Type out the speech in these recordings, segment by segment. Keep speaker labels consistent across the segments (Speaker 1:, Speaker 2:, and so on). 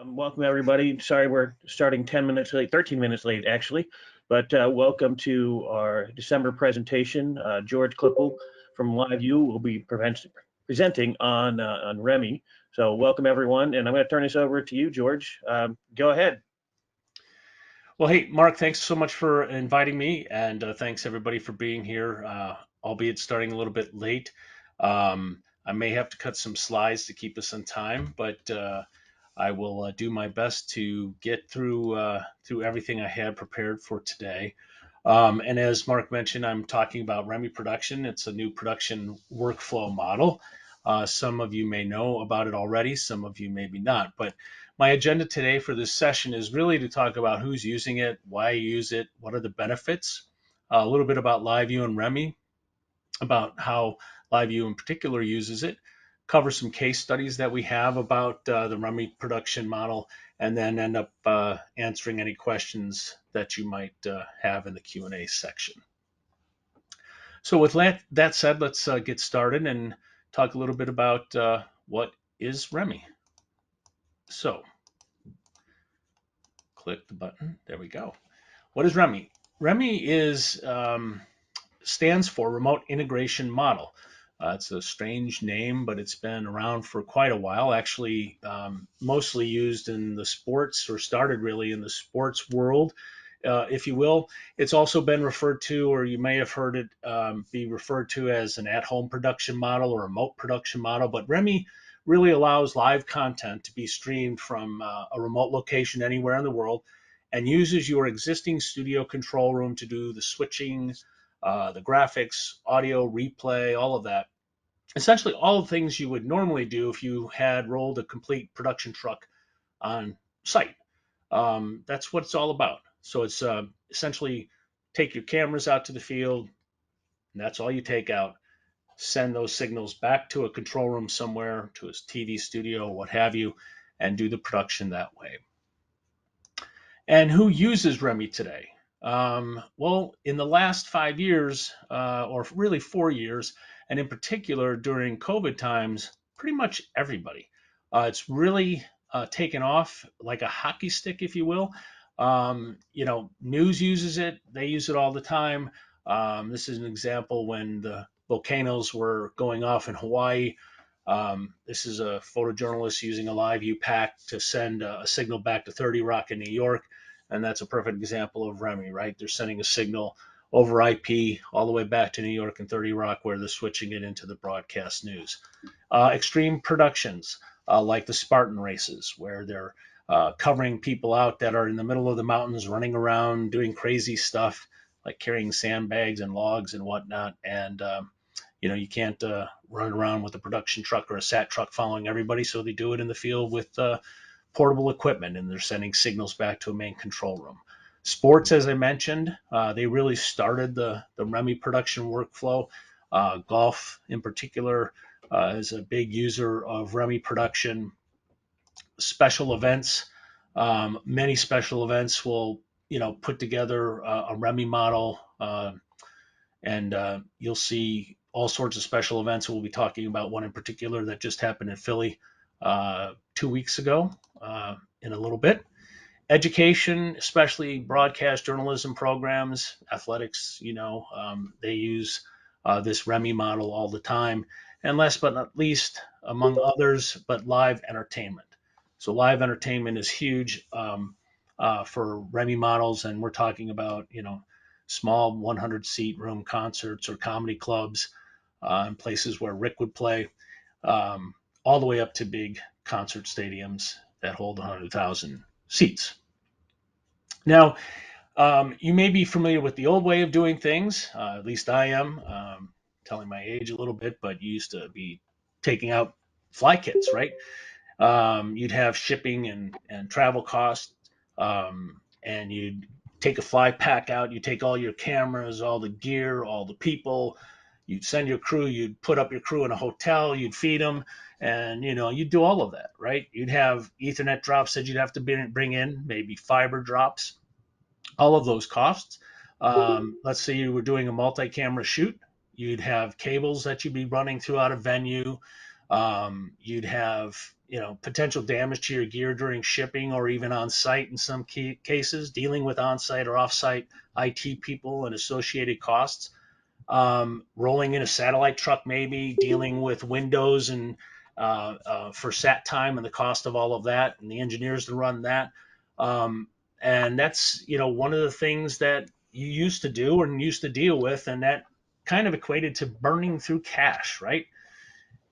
Speaker 1: Welcome everybody. Sorry we're starting 10 minutes late, 13 minutes late actually, but welcome to our December presentation. George Klippel from LiveU will be presenting on REMI. So welcome everyone, and I'm going to turn this over to you, George. Go ahead.
Speaker 2: Well, hey, Mark, thanks so much for inviting me, and thanks everybody for being here, albeit starting a little bit late. I may have to cut some slides to keep us on time, but I will do my best to get through everything I had prepared for today. And as Mark mentioned, I'm talking about REMI Production. It's a new production workflow model. Some of you may know about it already, some of you maybe not, but my agenda today for this session is really to talk about who's using it, why you use it, what are the benefits, a little bit about LiveU and REMI, about how LiveU in particular uses it, cover some case studies that we have about the REMI production model, and then end up answering any questions that you might have in the Q&A section. So with that said, let's get started and talk a little bit about what is REMI. So click the button. There we go. What is REMI? REMI stands for Remote Integration Model. It's a strange name, but it's been around for quite a while. Actually, mostly used in the sports, or started really in the sports world, if you will. It's also been referred to, or you may have heard it be referred to as an at-home production model or remote production model. But REMI really allows live content to be streamed from a remote location anywhere in the world, and uses your existing studio control room to do the switching, the graphics, audio, replay, all of that. Essentially all the things you would normally do if you had rolled a complete production truck on site. That's what it's all about. So it's essentially take your cameras out to the field, and that's all you take out. Send those signals back to a control room somewhere, to a TV studio, what have you, and do the production that way. And who uses REMI today? Well, in the last 5 years, or really 4 years, and in particular during COVID times, pretty much everybody. It's really taken off like a hockey stick, if you will. News uses it. They use it all the time. This is an example when the volcanoes were going off in Hawaii. This is a photojournalist using a LiveU pack to send a signal back to 30 Rock in New York. And that's a perfect example of REMI, right? They're sending a signal over IP all the way back to New York and 30 Rock, where they're switching it into the broadcast news. Extreme productions, like the Spartan races, where they're covering people out that are in the middle of the mountains, running around, doing crazy stuff, like carrying sandbags and logs and whatnot. And, you can't run around with a production truck or a SAT truck following everybody, so they do it in the field with portable equipment, and they're sending signals back to a main control room. Sports, as I mentioned, they really started the REMI production workflow. Golf, in particular, is a big user of REMI production. Special events, many special events will, put together a REMI model, and you'll see all sorts of special events. We'll be talking about one in particular that just happened in Philly 2 weeks ago in a little bit. Education, especially broadcast journalism programs, athletics, they use this REMI model all the time. And last but not least, among others, but live entertainment. So live entertainment is huge for REMI models, and we're talking about, small 100-seat room concerts or comedy clubs in places where Rick would play, all the way up to big concert stadiums that hold 100,000 seats. Now, you may be familiar with the old way of doing things, at least I am, telling my age a little bit, but you used to be taking out fly kits, right? You'd have shipping and travel costs, and you'd take a fly pack out, you take all your cameras, all the gear, all the people, you'd send your crew, you'd put up your crew in a hotel, you'd feed them, and you'd do all of that, right? You'd have Ethernet drops that you'd have to bring in, maybe fiber drops, all of those costs. Let's say you were doing a multi-camera shoot, you'd have cables that you'd be running throughout a venue. You'd have, potential damage to your gear during shipping or even on site in some cases, dealing with on site or off site IT people and associated costs. Rolling in a satellite truck, maybe dealing with Windows and for sat time and the cost of all of that and the engineers to run that. And that's, one of the things that you used to do and used to deal with. And that kind of equated to burning through cash, right?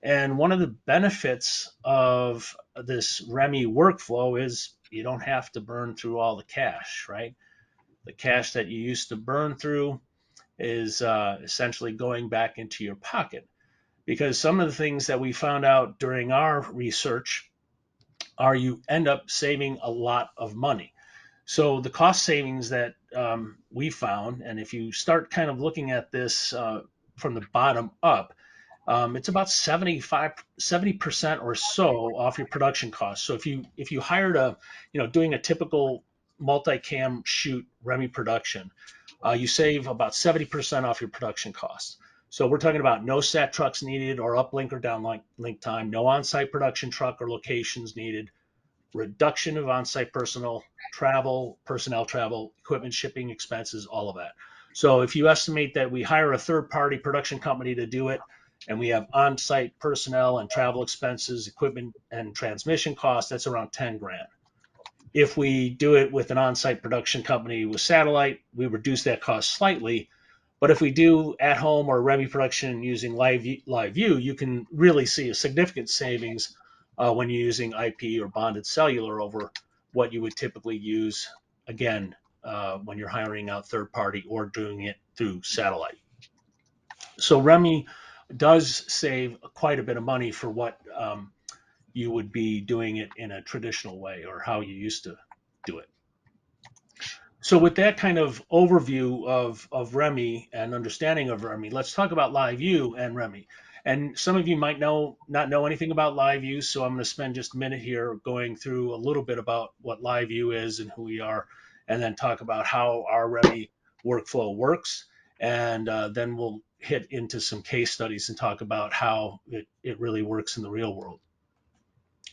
Speaker 2: And one of the benefits of this REMI workflow is you don't have to burn through all the cash, right? The cash that you used to burn through is essentially going back into your pocket. Because some of the things that we found out during our research are you end up saving a lot of money. So the cost savings that we found, and if you start kind of looking at this from the bottom up, it's about 70% or so off your production costs. So if you hired doing a typical multicam shoot REMI production, you save about 70% off your production costs. So we're talking about no sat trucks needed or uplink or downlink time, no on-site production truck or locations needed, reduction of on-site personnel travel, equipment shipping expenses, all of that. So if you estimate that we hire a third-party production company to do it, and we have on-site personnel and travel expenses, equipment and transmission costs, that's around 10 grand. If we do it with an on-site production company with satellite, we reduce that cost slightly. But if we do at home or REMI production using LiveU, you can really see a significant savings when you're using IP or bonded cellular over what you would typically use, again, when you're hiring out third party or doing it through satellite. So REMI does save quite a bit of money for what you would be doing it in a traditional way or how you used to do it. So with that kind of overview of REMI and understanding of REMI, let's talk about LiveU and REMI. And some of you might not know anything about LiveU, so I'm going to spend just a minute here going through a little bit about what LiveU is and who we are, and then talk about how our REMI workflow works. And then we'll hit into some case studies and talk about how it really works in the real world.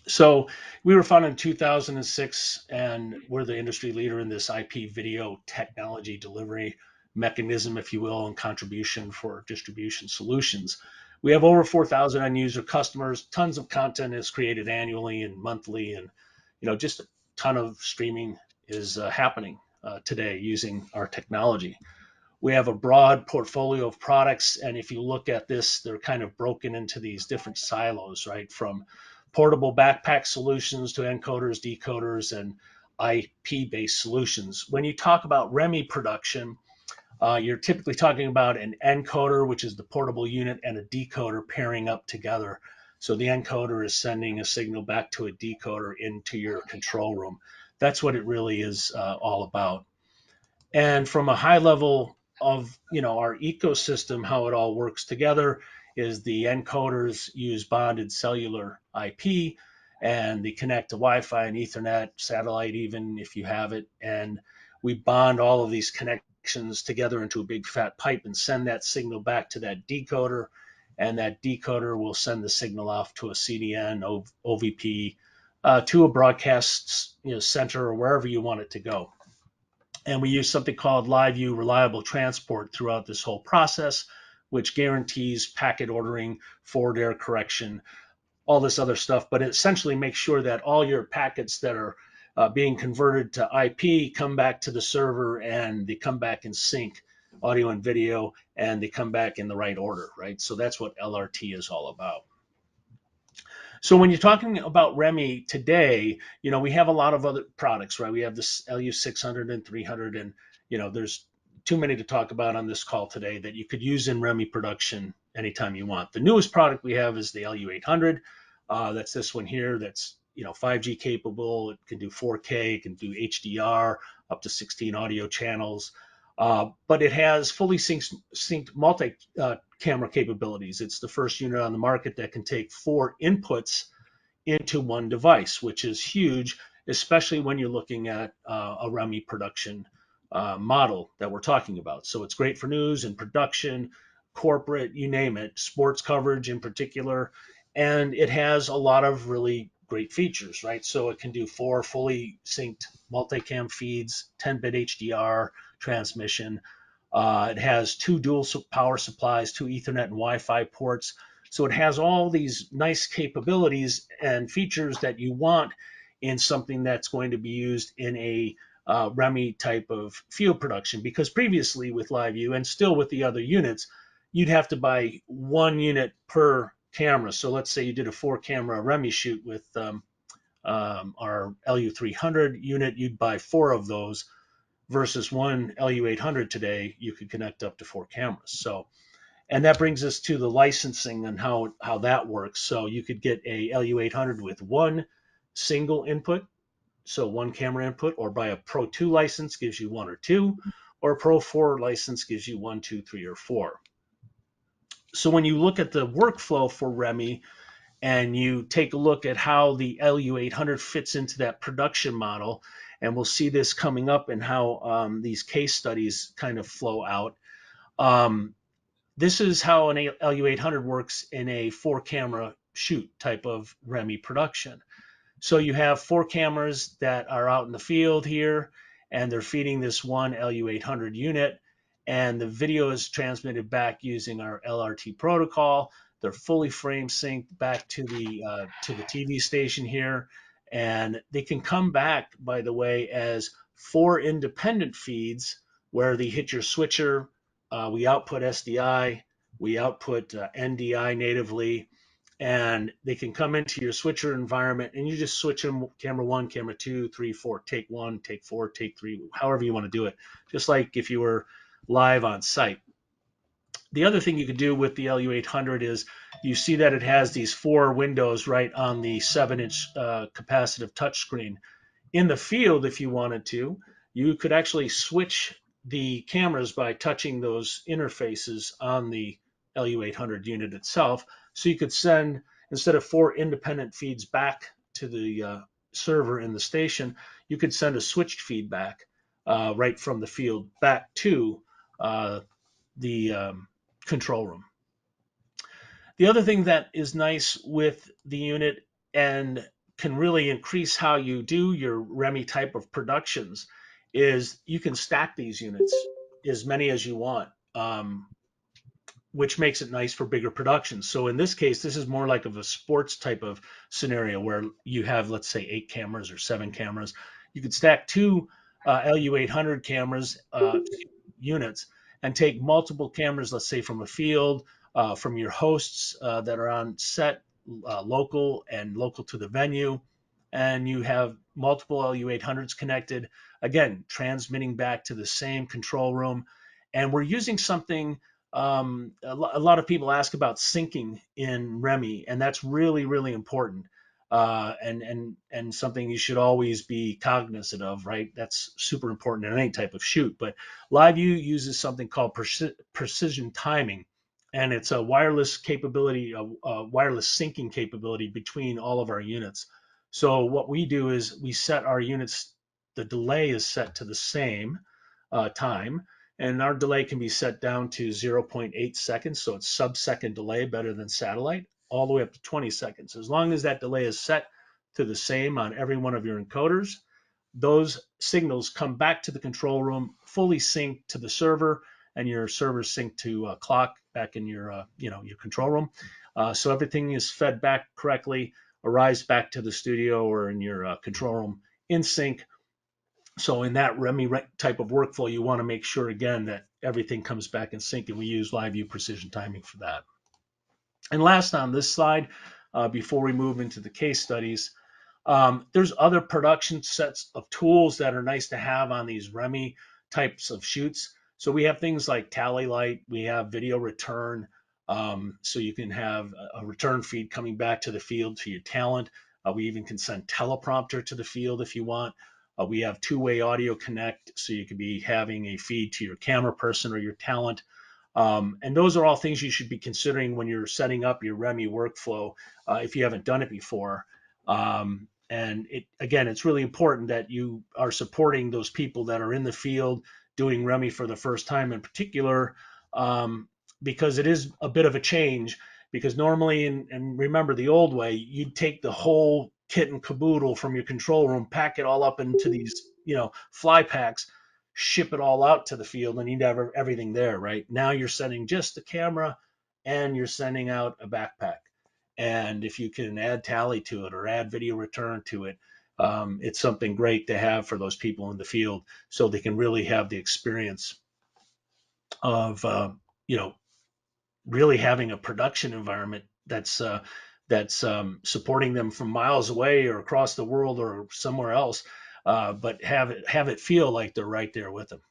Speaker 2: So we were founded in 2006, and we're the industry leader in this IP video technology delivery mechanism, if you will, and contribution for distribution solutions. We have over 4,000 end user customers. Tons of content is created annually and monthly, and just a ton of streaming is happening today using our technology. We have a broad portfolio of products, and if you look at this, they're kind of broken into these different silos, right? From portable backpack solutions to encoders, decoders, and IP-based solutions. When you talk about REMI production, you're typically talking about an encoder, which is the portable unit, and a decoder pairing up together. So the encoder is sending a signal back to a decoder into your control room. That's what it really is all about. And from a high level of our ecosystem, how it all works together is the encoders use bonded cellular IP, and they connect to Wi-Fi and Ethernet, satellite even if you have it, and we bond all of these connections together into a big fat pipe and send that signal back to that decoder, and that decoder will send the signal off to a CDN, OVP, to a broadcast center or wherever you want it to go. And we use something called LiveU reliable transport throughout this whole process, which guarantees packet ordering, forward error correction, all this other stuff, but it essentially makes sure that all your packets that are being converted to IP come back to the server, and they come back in sync, audio and video, and they come back in the right order, right? So that's what LRT is all about. So when you're talking about REMI today, we have a lot of other products, right? We have this LU 600 and 300, and there's too many to talk about on this call today that you could use in REMI production anytime you want. The newest product we have is the LU 800. That's this one here. That's 5G capable. It can do 4K. It can do HDR, up to 16 audio channels. But it has fully synced multi-camera capabilities. It's the first unit on the market that can take 4 inputs into one device, which is huge, especially when you're looking at a REMI production model that we're talking about. So it's great for news and production, corporate, you name it, sports coverage in particular. and it has a lot of really great features, right? So it can do 4 fully synced multicam feeds, 10-bit HDR transmission. It has 2 dual power supplies, 2 Ethernet and Wi-Fi ports. So it has all these nice capabilities and features that you want in something that's going to be used in a REMI type of field production. Because previously with LiveU and still with the other units, you'd have to buy 1 unit per camera. So let's say you did a 4-camera REMI shoot with our LU300 unit, you'd buy 4 of those versus 1 LU800 today, you could connect up to 4 cameras. So, and that brings us to the licensing and how that works. So you could get a LU800 with 1 single input, so 1 camera input, or buy a Pro 2 license gives you 1 or 2, or a Pro 4 license gives you 1, 2, 3, or 4. So when you look at the workflow for REMI and you take a look at how the LU800 fits into that production model, and we'll see this coming up and how these case studies kind of flow out. This is how an LU800 works in a 4-camera shoot type of REMI production. So you have 4 cameras that are out in the field here, and they're feeding this one LU800 unit, and the video is transmitted back using our LRT protocol. They're fully frame synced back to the TV station here, and they can come back, by the way, as 4 independent feeds where they hit your switcher. We output SDI, we output NDI natively, and they can come into your switcher environment, and you just switch them camera 1, camera 2, 3, 4, take 1, take 4, take 3, however you want to do it, just like if you were live on site. The other thing you could do with the LU800 is you see that it has these 4 windows right on the 7-inch capacitive touchscreen. In the field, if you wanted to, you could actually switch the cameras by touching those interfaces on the LU800 unit itself. So you could send, instead of 4 independent feeds back to the server in the station, you could send a switched feedback right from the field back to the control room. The other thing that is nice with the unit and can really increase how you do your REMI type of productions is you can stack these units as many as you want, which makes it nice for bigger productions. So in this case, this is more like of a sports type of scenario where you have, let's say, 8 cameras or 7 cameras. You could stack 2 LU800 cameras units and take multiple cameras, let's say from a field, from your hosts that are on set, local to the venue, and you have multiple LU800s connected, again, transmitting back to the same control room. And we're using something, a lot of people ask about syncing in REMI, and that's really, really important. And something you should always be cognizant of, right? That's super important in any type of shoot. But LiveU uses something called precision timing, and it's a wireless capability, a wireless syncing capability between all of our units. So what we do is we set our units, the delay is set to the same time, and our delay can be set down to 0.8 seconds, so it's sub-second delay, better than satellite, all the way up to 20 seconds. As long as that delay is set to the same on every one of your encoders, those signals come back to the control room, fully synced to the server, and your server synced to clock back in your your control room. So everything is fed back correctly, arrives back to the studio or in your control room in sync. So in that REMI type of workflow, you want to make sure, again, that everything comes back in sync, and we use LiveU precision timing for that. And last on this slide, before we move into the case studies, there's other production sets of tools that are nice to have on these REMI types of shoots. So we have things like tally light, we have video return, so you can have a return feed coming back to the field to your talent. We even can send teleprompter to the field if you want. We have 2-way audio connect, so you could be having a feed to your camera person or your talent. And those are all things you should be considering when you're setting up your REMI workflow if you haven't done it before. And again, it's really important that you are supporting those people that are in the field doing REMI for the first time in particular, because it is a bit of a change. because normally, and remember the old way, you'd take the whole kit and caboodle from your control room, pack it all up into these, fly packs, ship it all out to the field, and you'd have everything there, right? Now you're sending just the camera and you're sending out a backpack. And if you can add tally to it or add video return to it, it's something great to have for those people in the field so they can really have the experience of, really having a production environment that's supporting them from miles away or across the world or somewhere else, but have it feel like they're right there with them.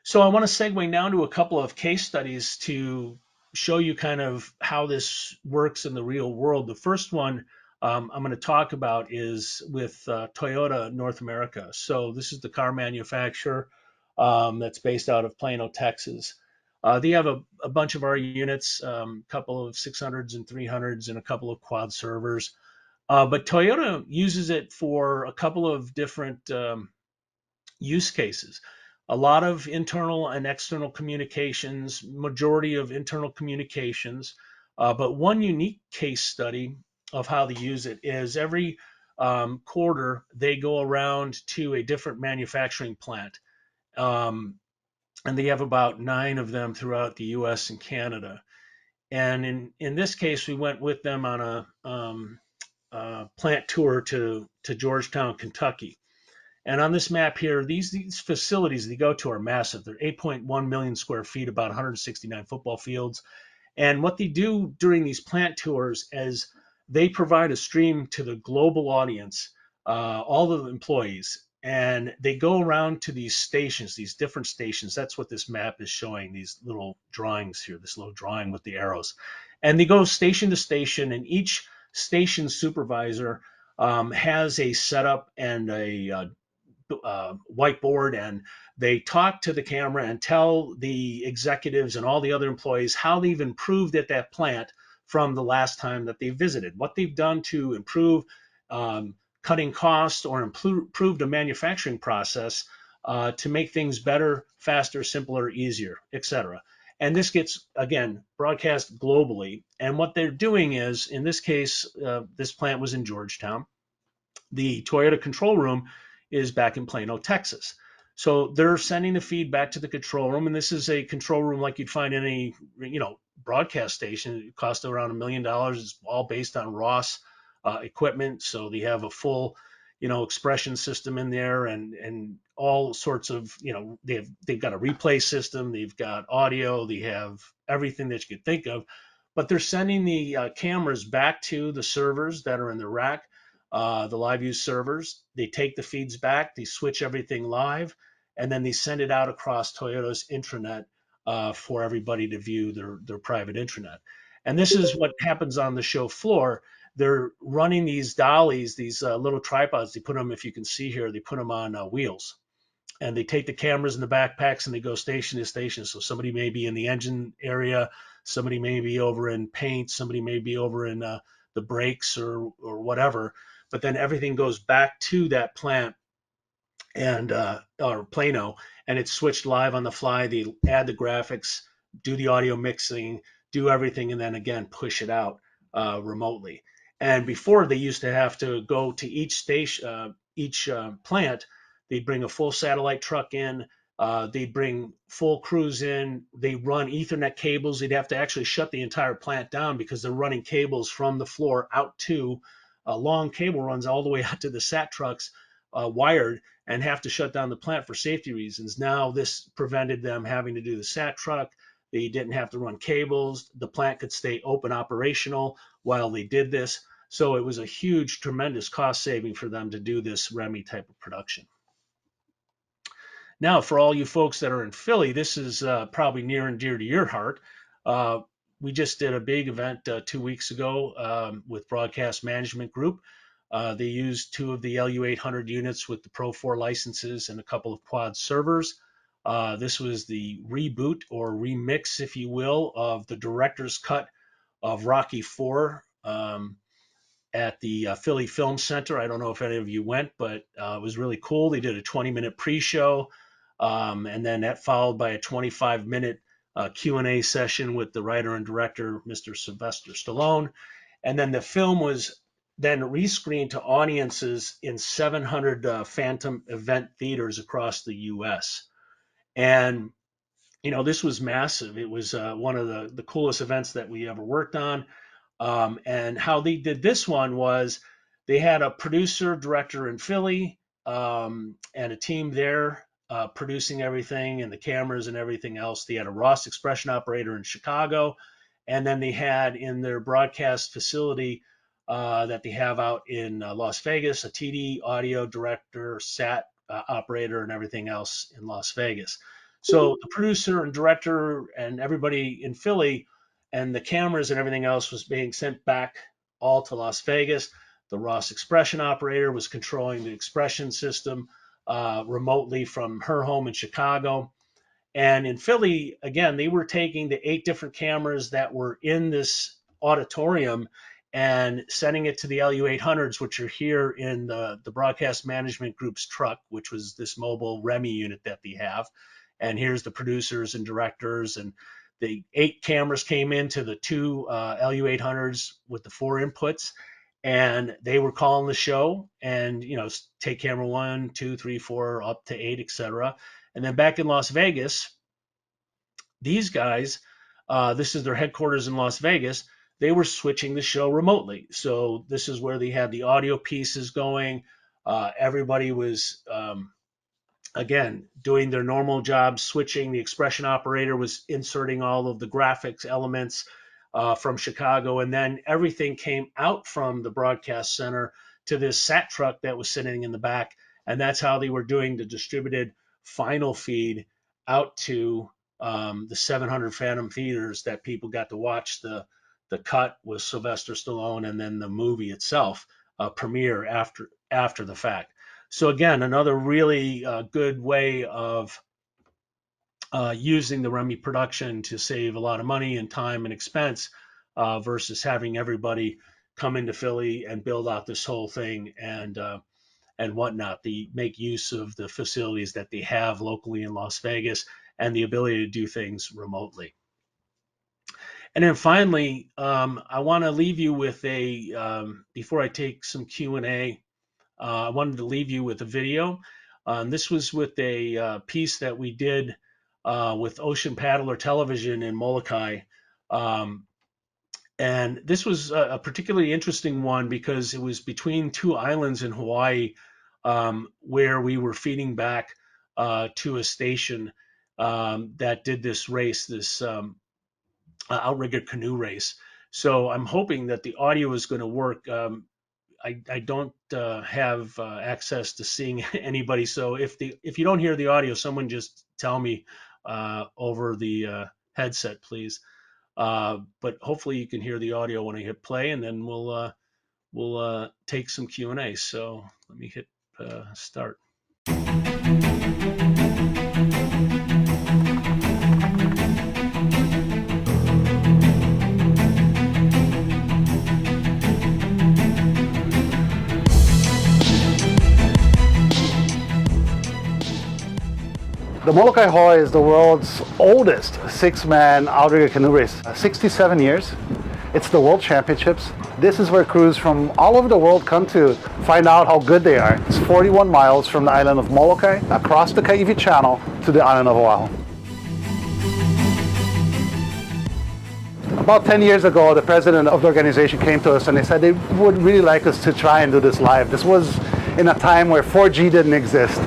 Speaker 2: So I want to segue now to a couple of case studies to show you kind of how this works in the real world. The first one I'm going to talk about is with Toyota North America. So this is the car manufacturer that's based out of Plano, Texas. They have a bunch of our units, a couple of 600s and 300s, and a couple of quad servers. But Toyota uses it for a couple of different use cases. A lot of internal and external communications, majority of internal communications. But one unique case study of how they use it is every quarter they go around to a different manufacturing plant. And they have about 9 of them throughout the US and Canada. And in this case, we went with them on a plant tour to Georgetown, Kentucky. And on this map here, these facilities they go to are massive. They're 8.1 million square feet, about 169 football fields. And what they do during these plant tours is they provide a stream to the global audience, all the employees, and they go around to these stations, these different stations. That's what this map is showing, these little drawings here, this little drawing with the arrows. And they go station to station, and each station supervisor has a setup and a whiteboard, and they talk to the camera and tell the executives and all the other employees how they've improved at that plant from the last time that they visited, what they've done to improve cutting costs or improved a manufacturing process to make things better, faster, simpler, easier, etc. And this gets, again, broadcast globally. And what they're doing is, in this case, this plant was in Georgetown. The Toyota control room is back in Plano, Texas. So they're sending the feed back to the control room, and this is a control room like you'd find in any, broadcast station. It costs around $1 million. It's all based on Ross equipment, so they have a full, expression system in there, and all sorts of, they've got a replay system, they've got audio, they have everything that you could think of. But they're sending the cameras back to the servers that are in the rack, the LiveU servers. They take the feeds back, they switch everything live, and then they send it out across Toyota's intranet for everybody to view their private intranet. And this is what happens on the show floor. They're running these dollies, these little tripods. They put them, if you can see here, they put them on wheels. And they take the cameras in the backpacks and they go station to station. So somebody may be in the engine area, somebody may be over in paint, somebody may be over in the brakes or whatever. But then everything goes back to that plant and or Plano, and it's switched live on the fly. They add the graphics, do the audio mixing, do everything, and then again push it out remotely. And before, they used to have to go to each station, each plant. They'd bring a full satellite truck in. They'd bring full crews in. They run Ethernet cables. They'd have to actually shut the entire plant down because they're running cables from the floor out to long cable runs all the way out to the sat trucks, wired, and have to shut down the plant for safety reasons. Now this prevented them having to do the sat truck. They didn't have to run cables. The plant could stay open operational while they did this. So it was a huge, tremendous cost saving for them to do this REMI type of production. Now, for all you folks that are in Philly, this is probably near and dear to your heart. We just did a big event 2 weeks ago with Broadcast Management Group. They used 2 of the LU800 units with the Pro 4 licenses and a couple of quad servers. This was the reboot or remix, if you will, of the director's cut of Rocky IV at the Philly Film Center. I don't know if any of you went, but it was really cool. They did a 20-minute pre-show, and then that followed by a 25-minute Q&A session with the writer and director, Mr. Sylvester Stallone. And then the film was then rescreened to audiences in 700 Phantom event theaters across the U.S. And, this was massive. It was one of the coolest events that we ever worked on. And how they did this one was they had a producer, director in Philly, and a team there producing everything and the cameras and everything else. They had a Ross expression operator in Chicago. And then they had in their broadcast facility that they have out in Las Vegas, a TD audio director, sat operator, and everything else in Las Vegas. So the producer and director and everybody in Philly and the cameras and everything else was being sent back all to Las Vegas. The Ross expression operator was controlling the expression system remotely from her home in Chicago. And in Philly, again, they were taking the 8 different cameras that were in this auditorium and sending it to the LU-800s, which are here in the broadcast management group's truck, which was this mobile REMI unit that they have. And here's the producers and directors, and the 8 cameras came into the 2 LU-800s with the 4 inputs, and they were calling the show and, take camera 1, 2, 3, 4, up to 8, etc. And then back in Las Vegas, these guys, this is their headquarters in Las Vegas, they were switching the show remotely. So this is where they had the audio pieces going. Everybody was, again, doing their normal job, switching. The expression operator was inserting all of the graphics elements from Chicago. And then everything came out from the broadcast center to this SAT truck that was sitting in the back. And that's how they were doing the distributed final feed out to the 700 Phantom theaters that people got to watch the cut with Sylvester Stallone and then the movie itself premiere after the fact. So again, another really good way of using the REMI production to save a lot of money and time and expense versus having everybody come into Philly and build out this whole thing and whatnot. They make use of the facilities that they have locally in Las Vegas and the ability to do things remotely. And then finally, I want to leave you with before I take some Q&A, I wanted to leave you with a video. This was with a piece that we did with Ocean Paddler Television in Molokai. And this was a particularly interesting one because it was between 2 islands in Hawaii where we were feeding back to a station that did this race, this outrigger canoe race. So I'm hoping that the audio is going to work. I don't have access to seeing anybody. So if you don't hear the audio, someone just tell me over the headset, please. But hopefully you can hear the audio when I hit play, and then we'll take some Q&A. So let me hit start.
Speaker 3: The Molokai Hawaii is the world's oldest 6-man outrigger canoe race, 67 years. It's the World Championships. This is where crews from all over the world come to find out how good they are. It's 41 miles from the island of Molokai across the Kaiwi Channel to the island of Oahu. About 10 years ago, the president of the organization came to us and they said they would really like us to try and do this live. This was in a time where 4G didn't exist.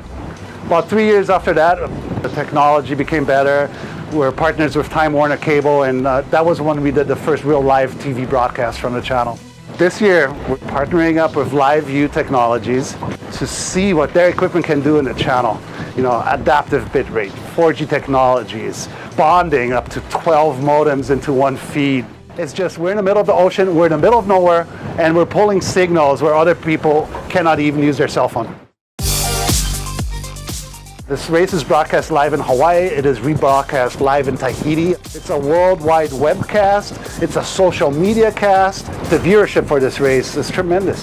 Speaker 3: About 3 years after that, the technology became better. We're partners with Time Warner Cable, and that was when we did the first real live TV broadcast from the channel. This year, we're partnering up with LiveU Technologies to see what their equipment can do in the channel. Adaptive bitrate, 4G technologies, bonding up to 12 modems into one feed. It's just, we're in the middle of the ocean, we're in the middle of nowhere, and we're pulling signals where other people cannot even use their cell phone. This race is broadcast live in Hawaii. It is rebroadcast live in Tahiti. It's a worldwide webcast. It's a social media cast. The viewership for this race is tremendous.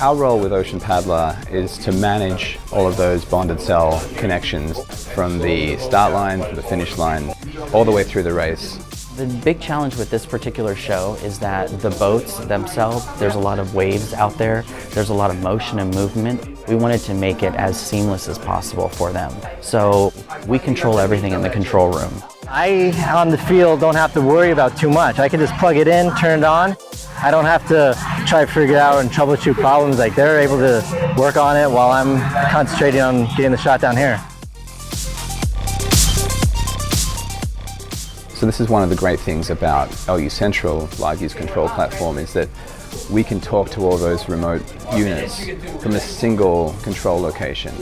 Speaker 4: Our role with Ocean Paddler is to manage all of those bonded cell connections from the start line to the finish line, all the way through the race.
Speaker 5: The big challenge with this particular show is that the boats themselves, there's a lot of waves out there, there's a lot of motion and movement. We wanted to make it as seamless as possible for them. So we control everything in the control room.
Speaker 6: I, on the field, don't have to worry about too much. I can just plug it in, turn it on. I don't have to try to figure out and troubleshoot problems. Like, they're able to work on it while I'm concentrating on getting the shot down here.
Speaker 4: So this is one of the great things about LU Central, LiveU's control platform, is that we can talk to all those remote units from a single control location,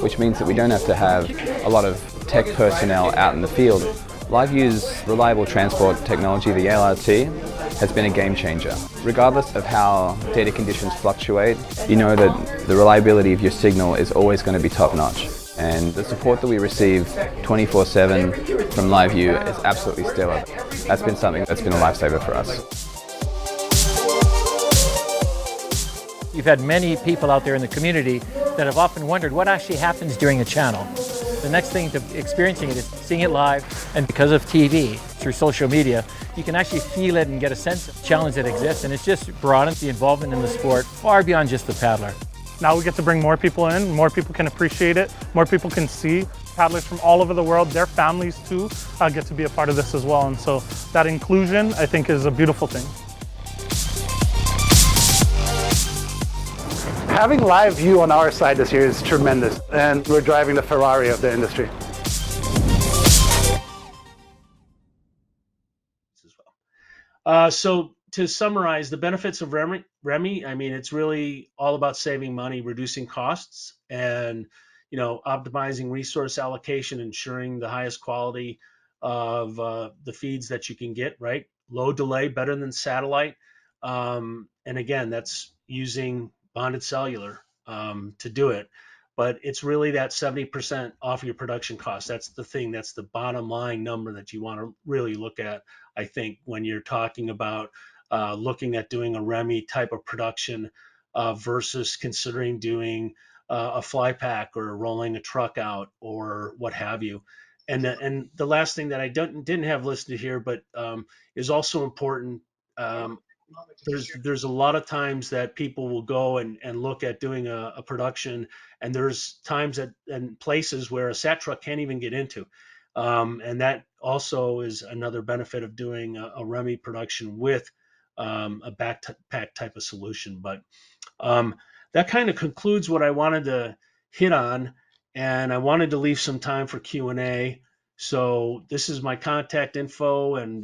Speaker 4: which means that we don't have to have a lot of tech personnel out in the field. LiveU's reliable transport technology, the LRT, has been a game changer. Regardless of how data conditions fluctuate, you know that the reliability of your signal is always going to be top-notch. And the support that we receive 24/7 from LiveU is absolutely stellar. That's been something that's been a lifesaver for us.
Speaker 7: You've had many people out there in the community that have often wondered what actually happens during a channel. The next thing to experiencing it is seeing it live, and because of TV, through social media, you can actually feel it and get a sense of the challenge that exists, and it's just broadened the involvement in the sport far beyond just the paddler.
Speaker 8: Now we get to bring more people in, more people can appreciate it, more people can see paddlers from all over the world, their families too, get to be a part of this as well. And so that inclusion, I think, is a beautiful thing.
Speaker 3: Having LiveU on our side this year is tremendous, and we're driving the Ferrari of the industry.
Speaker 2: So to summarize the benefits of REMI, I mean, it's really all about saving money, reducing costs, and optimizing resource allocation, ensuring the highest quality of the feeds that you can get, right? Low delay, better than satellite. And again, that's using bonded cellular to do it. But it's really that 70% off your production cost. That's the thing. That's the bottom line number that you want to really look at, I think, when you're talking about looking at doing a REMI type of production versus considering doing a fly pack or rolling a truck out or what have you. And the last thing that I didn't have listed here, but is also important. There's a lot of times that people will go and look at doing a production, and there's times and places where a sat truck can't even get into. And that also is another benefit of doing a REMI production with a backpack type of solution. But that kind of concludes what I wanted to hit on, and I wanted to leave some time for Q&A. So this is my contact info and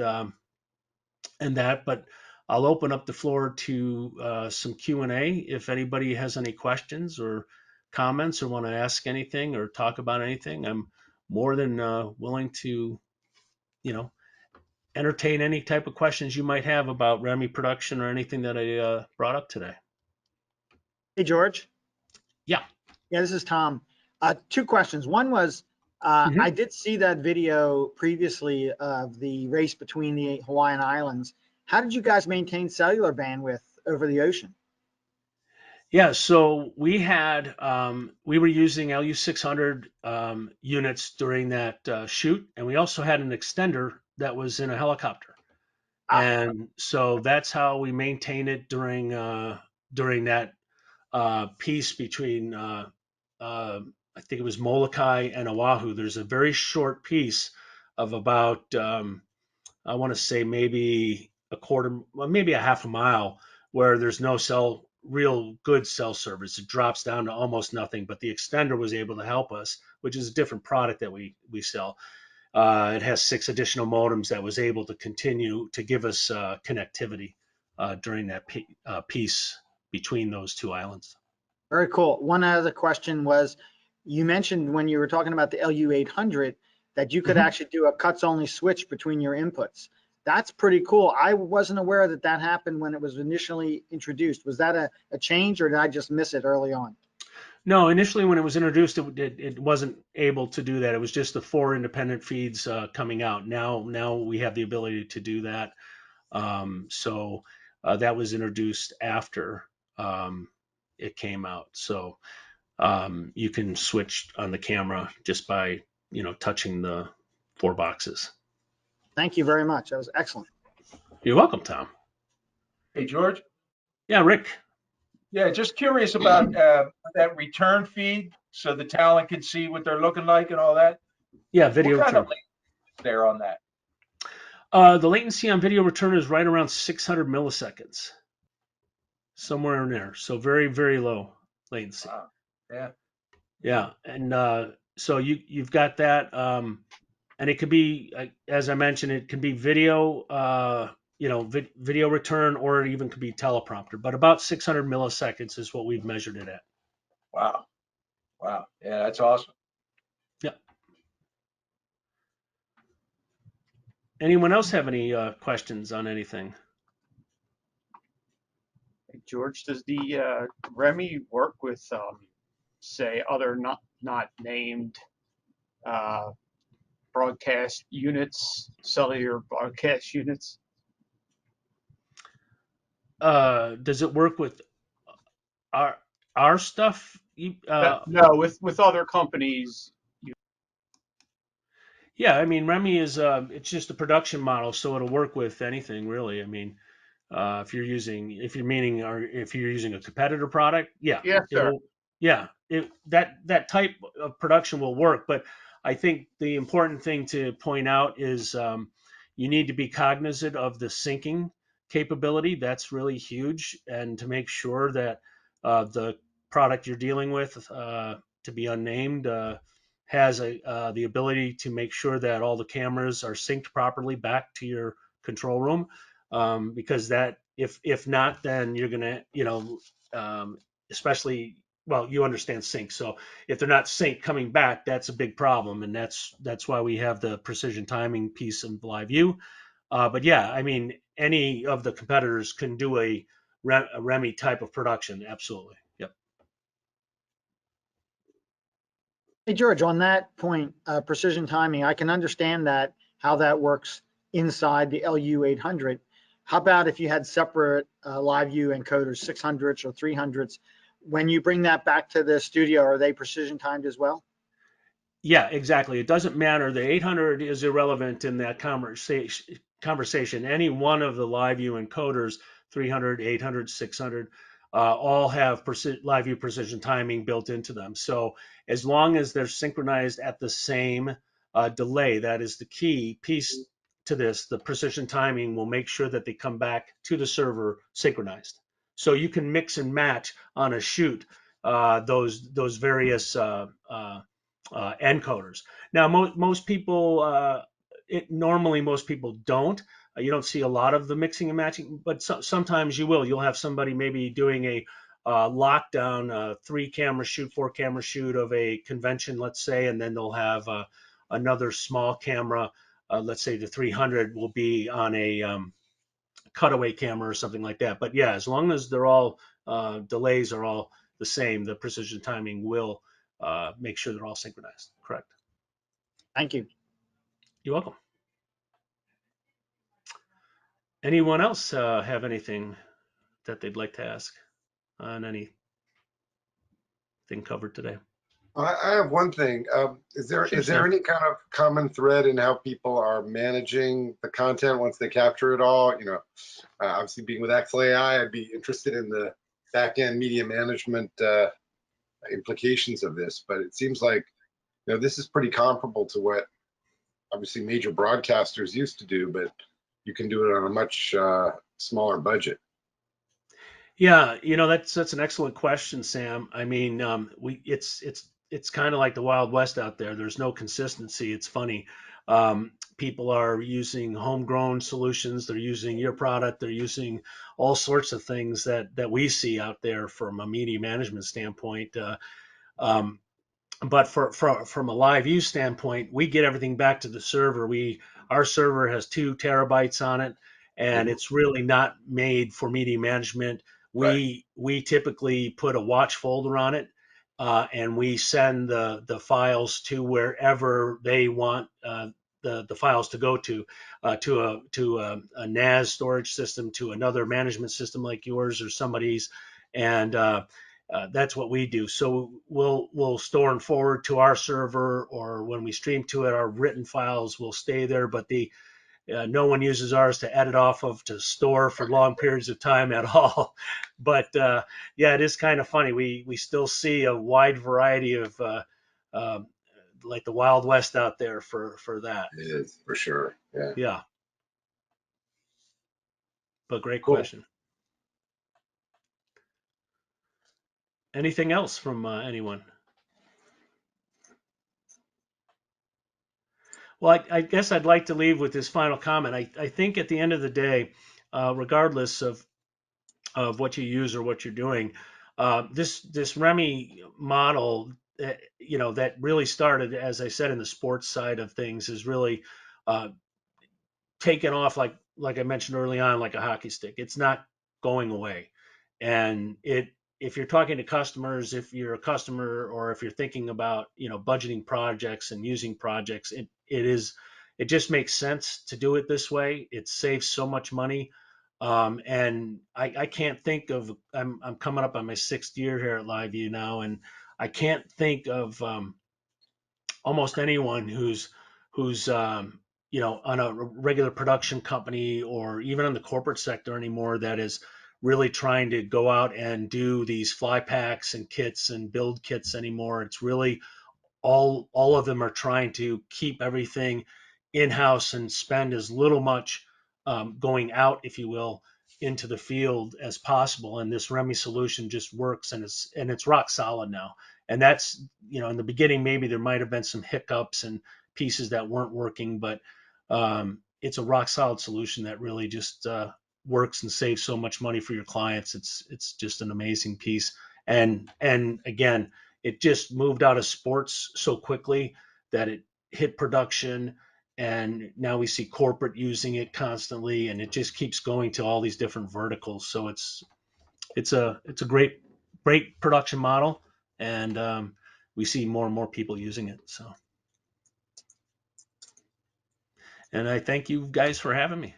Speaker 2: that, but I'll open up the floor to some Q&A if anybody has any questions or comments or want to ask anything or talk about anything. I'm more than willing to, entertain any type of questions you might have about REMI production or anything that I brought up today.
Speaker 9: Hey, George.
Speaker 2: Yeah.
Speaker 9: Yeah, this is Tom. Two questions. One was, I did see that video previously of the race between the Hawaiian Islands. How did you guys maintain cellular bandwidth over the ocean?
Speaker 2: Yeah, so we had we were using LU600 units during that shoot, and we also had an extender that was in a helicopter, and so that's how we maintained it during that piece between I think it was Molokai and Oahu. There's a very short piece of about I want to say maybe a quarter, maybe a half a mile, where there's no real good cell service. It drops down to almost nothing, but the extender was able to help us, which is a different product that we sell. It has 6 additional modems that was able to continue to give us connectivity during that piece between those two islands.
Speaker 9: Very cool. One other question was, you mentioned when you were talking about the LU800 that you could actually do a cuts only switch between your inputs. That's pretty cool. I wasn't aware that that happened when it was initially introduced. Was that a change, or did I just miss it early on?
Speaker 2: No, initially when it was introduced, it wasn't able to do that. It was just the 4 independent feeds coming out. Now we have the ability to do that. So that was introduced after it came out. So you can switch on the camera just by, touching the 4 boxes.
Speaker 9: Thank you very much. That was excellent.
Speaker 2: You're welcome, Tom.
Speaker 10: Hey, George.
Speaker 2: Yeah, Rick.
Speaker 10: Yeah, just curious about that return feed so the talent can see what they're looking like and all that.
Speaker 2: Yeah, video
Speaker 10: What kind
Speaker 2: return.
Speaker 10: of latency is there on that?
Speaker 2: The latency on video return is right around 600 milliseconds, somewhere in there. So very, very low latency.
Speaker 10: Wow. Yeah.
Speaker 2: Yeah, and so you've got that, and it could be, as I mentioned, it can be video, video return, or it even could be teleprompter. But about 600 milliseconds is what we've measured it at.
Speaker 10: Wow. Wow. Yeah, that's awesome.
Speaker 2: Yeah. Anyone else have any questions on anything?
Speaker 11: Hey, George, does the REMI work with, say, other not named broadcast units, cellular broadcast units?
Speaker 2: Does it work with our stuff?
Speaker 11: No, with other companies.
Speaker 2: Yeah, I mean, REMI is it's just a production model, so it'll work with anything really. I mean, if you're using a competitor product, yeah,
Speaker 11: Yes, sir.
Speaker 2: that type of production will work. But I think the important thing to point out is you need to be cognizant of the syncing capability. That's really huge, and to make sure that the product you're dealing with, to be unnamed, has the ability to make sure that all the cameras are synced properly back to your control room, because that if not, then you're gonna, especially, well, you understand sync. So if they're not synced coming back, that's a big problem, and that's why we have the precision timing piece in LiveU. But yeah, I mean, any of the competitors can do a REMI type of production, absolutely. Yep.
Speaker 9: Hey, George, on that point, precision timing, I can understand that, how that works inside the LU800. How about if you had separate LiveU encoders, 600s or 300s? When you bring that back to the studio, are they precision timed as well?
Speaker 2: Yeah, exactly. It doesn't matter. The 800 is irrelevant in that conversation. Any one of the LiveU encoders, 300, 800, 600, all have LiveU precision timing built into them. So as long as they're synchronized at the same delay, that is the key piece to this. The precision timing will make sure that they come back to the server synchronized. So you can mix and match on a shoot those various encoders. Now, most people, normally most people don't. You don't see a lot of the mixing and matching, but sometimes you will. You'll have somebody maybe doing a lockdown 3-camera shoot, 4-camera shoot of a convention, let's say, and then they'll have another small camera, let's say the 300 will be on a cutaway camera or something like that. But yeah, as long as they're all delays are all the same, the precision timing will make sure they're all synchronized. Correct.
Speaker 9: Thank you.
Speaker 2: You're welcome. Anyone else have anything that they'd like to ask on anything covered today?
Speaker 12: I have one thing. Is there
Speaker 2: Sure.
Speaker 12: any kind of common thread in how people are managing the content once they capture it all? Obviously being with XLAI, I'd be interested in the back-end media management implications of this, but it seems like this is pretty comparable to what obviously major broadcasters used to do, but you can do it on a much smaller budget.
Speaker 2: Yeah, that's an excellent question, Sam. I mean, it's kind of like the Wild West out there. There's no consistency. It's funny. People are using homegrown solutions. They're using your product. They're using all sorts of things that we see out there from a media management standpoint. But from a LiveU standpoint, we get everything back to the server. Our server has 2 terabytes on it, and it's really not made for media management. We typically put a watch folder on it, and we send the files to wherever they want the files to go to a NAS storage system, to another management system like yours or somebody's, and that's what we do. So we'll store and forward to our server, or when we stream to it, our written files will stay there, but no one uses ours to edit off of, to store for long periods of time at all. But yeah, it is kind of funny. We still see a wide variety of like the Wild West out there for that.
Speaker 12: It is for sure. Yeah.
Speaker 2: Yeah. But great
Speaker 12: Cool.
Speaker 2: question. Anything else from anyone? Well, I guess I'd like to leave with this final comment. I think at the end of the day, regardless of what you use or what you're doing, this REMI model, that really started, as I said, in the sports side of things, is really taken off like I mentioned early on, like a hockey stick. It's not going away, and if you're talking to customers, if you're a customer, or if you're thinking about budgeting projects and using projects, it just makes sense to do it this way. It saves so much money. And I can't think of, I'm coming up on my 6th year here at LiveU now, and I can't think of almost anyone who's on a regular production company, or even in the corporate sector anymore, that is really trying to go out and do these fly packs and kits and build kits anymore. It's really all of them are trying to keep everything in-house and spend as little much going out, if you will, into the field as possible. And this REMI solution just works, and it's rock solid now. And that's, in the beginning, maybe there might have been some hiccups and pieces that weren't working, but it's a rock solid solution that really just works and saves so much money for your clients. It's just an amazing piece. And again, it just moved out of sports so quickly that it hit production, and now we see corporate using it constantly, and it just keeps going to all these different verticals. So it's a great production model, and we see more and more people using it. So, and I thank you guys for having me.